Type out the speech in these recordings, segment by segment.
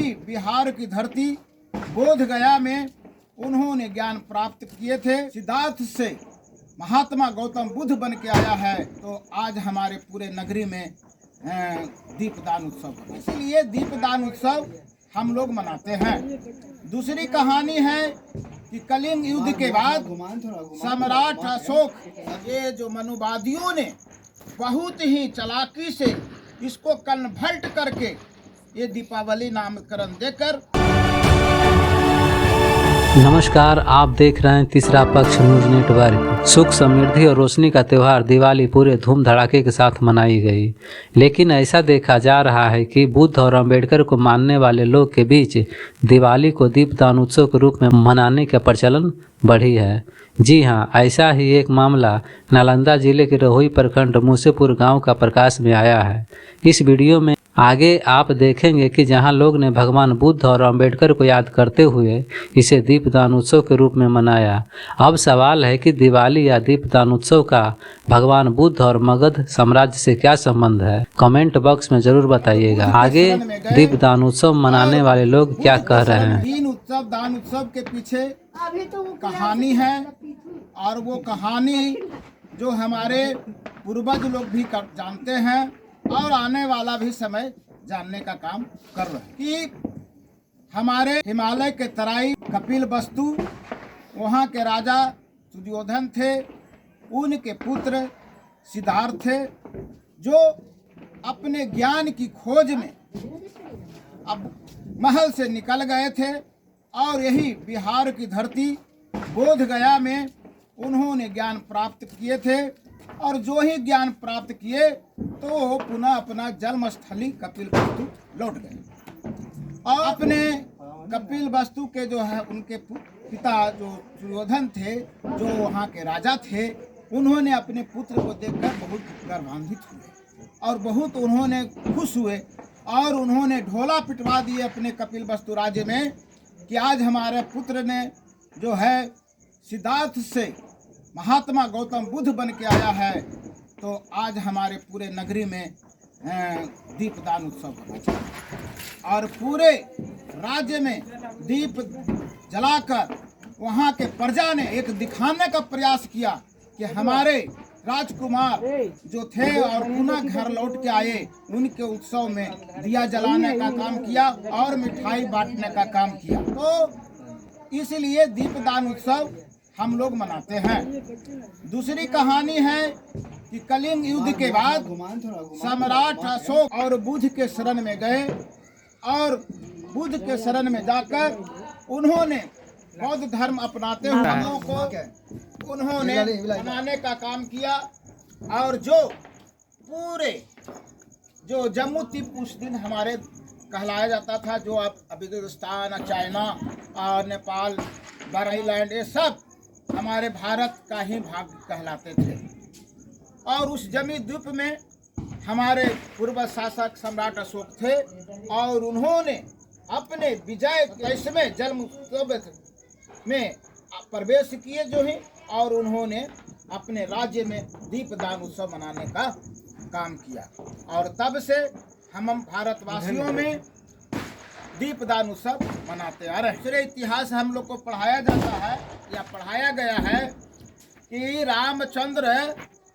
यही बिहार की धरती बोध गया में उन्होंने ज्ञान प्राप्त किए थे। सिद्धार्थ से महात्मा गौतम बुद्ध बन के आया है, तो आज हमारे पूरे नगरी में दीपदान उत्सव, इसलिए दीपदान उत्सव हम लोग मनाते हैं। दूसरी कहानी है कि कलिंग युद्ध के बाद सम्राट अशोक, ये जो मनुवादियों ने बहुत ही चालाकी से इसको कन्वर्ट करके ये दीपावली नामकरण देकर। नमस्कार, आप देख रहे हैं तीसरा पक्ष न्यूज नेटवर्क। सुख, समृद्धि और रोशनी का त्यौहार दिवाली पूरे धूम धड़ाके के साथ मनाई गई, लेकिन ऐसा देखा जा रहा है कि बुद्ध और अंबेडकर को मानने वाले लोग के बीच दिवाली को दीपदान उत्सव के रूप में मनाने का प्रचलन बढ़ी है। जी हां, ऐसा ही एक मामला नालंदा जिले के रहोई प्रखंड मूसेपुर गांव का प्रकाश में आया है। इस वीडियो में आगे आप देखेंगे कि जहां लोग ने भगवान बुद्ध और अंबेडकर को याद करते हुए इसे दीपदान उत्सव के रूप में मनाया। अब सवाल है कि दिवाली या दीपदान उत्सव का भगवान बुद्ध और मगध साम्राज्य से क्या संबंध है? कमेंट बॉक्स में जरूर बताइएगा। आगे दीपदान उत्सव मनाने वाले लोग क्या कह रहे हैं। तीन उत्सव दान उत्सव के पीछे कहानी है, और वो कहानी जो हमारे पूर्वज लोग भी जानते हैं और आने वाला भी समय जानने का काम कर रहे हैं कि हमारे हिमालय के तराई कपिल वस्तु, वहाँ के राजा सुयोधन थे, उनके पुत्र सिद्धार्थ थे, जो अपने ज्ञान की खोज में अब महल से निकल गए थे और यही बिहार की धरती बोध गया में उन्होंने ज्ञान प्राप्त किए थे। और जो ही ज्ञान प्राप्त किए तो पुनः अपना जन्मस्थली कपिल वस्तु लौट गए और अपने कपिल वस्तु के जो है उनके पिता जो सुयोधन थे, जो वहाँ के राजा थे, उन्होंने अपने पुत्र को देखकर बहुत गर्वान्वित हुए और बहुत उन्होंने खुश हुए और उन्होंने ढोला पिटवा दिए अपने कपिल वस्तु राज्य में कि आज हमारे पुत्र ने जो है सिद्धार्थ से महात्मा गौतम बुद्ध बन के आया है, तो आज हमारे पूरे नगरी में दीपदान उत्सव होना चाहिए और पूरे राज्य में दीप जलाकर वहाँ के प्रजा ने एक दिखाने का प्रयास किया कि हमारे राजकुमार जो थे और पुनः घर लौट के आए, उनके उत्सव में दिया जलाने का काम किया और मिठाई बांटने का काम किया। तो इसलिए दीपदान उत्सव हम लोग मनाते हैं। दूसरी कहानी है कि कलिंग युद्ध के बाद सम्राट अशोक और बुद्ध के शरण में गए और बुद्ध के शरण में जाकर उन्होंने बौद्ध धर्म अपनाते हुए हम लोगों को उन्होंने बनाने का काम किया। और जो पूरे जो जम्मू तिब्बत उस दिन हमारे कहलाया जाता था, जो अब अफगानिस्तान, चाइना और नेपाल, बहरीन, ये सब हमारे भारत का ही भाग कहलाते थे। और उस जमी द्वीप में हमारे पूर्व शासक सम्राट अशोक थे और उन्होंने अपने विजय 23वें जन्म उत्सव में प्रवेश किए जो ही, और उन्होंने अपने राज्य में दीपदान उत्सव मनाने का काम किया और तब से हम भारतवासियों में दीपदान उत्सव मनाते आ रहे हैं। दूसरे इतिहास हम लोग को पढ़ाया जाता है या पढ़ाया गया है कि रामचंद्र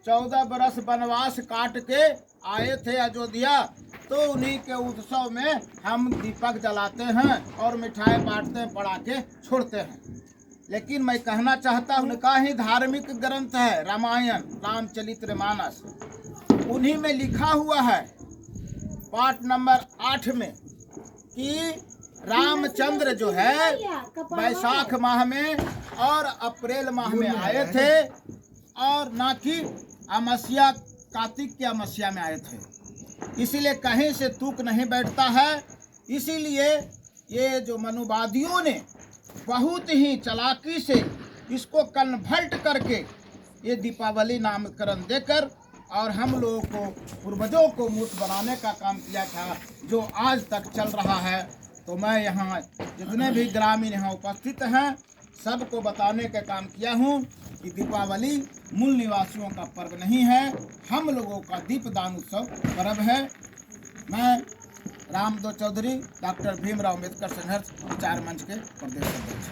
14 बरस वनवास काट के आए थे अयोध्या, तो उन्हीं के उत्सव में हम दीपक जलाते हैं और मिठाई बांटते हैं, पढ़ाके छोड़ते हैं। लेकिन मैं कहना चाहता हूँ, उनका ही धार्मिक ग्रंथ है रामायण, रामचरितमानस, उन्हीं में लिखा हुआ है पाठ नंबर 8 में कि रामचंद्र जो है वैशाख माह में और अप्रैल माह में आए थे और ना कि अमावस्या, कार्तिक की अमावस्या में आए थे। इसीलिए कहीं से तुक नहीं बैठता है। इसीलिए ये जो मनुवादियों ने बहुत ही चालाकी से इसको कन्वर्ट करके ये दीपावली नामकरण देकर और हम लोगों को पूर्वजों को मूर्ख बनाने का काम किया था, जो आज तक चल रहा है। तो मैं यहाँ जितने भी ग्रामीण यहाँ उपस्थित हैं सबको बताने का काम किया हूँ कि दीपावली मूल निवासियों का पर्व नहीं है, हम लोगों का दीपदान उत्सव पर्व है। मैं रामदो चौधरी, डॉक्टर भीमराव अम्बेडकर संघर्ष विचार मंच के प्रदेश अध्यक्ष।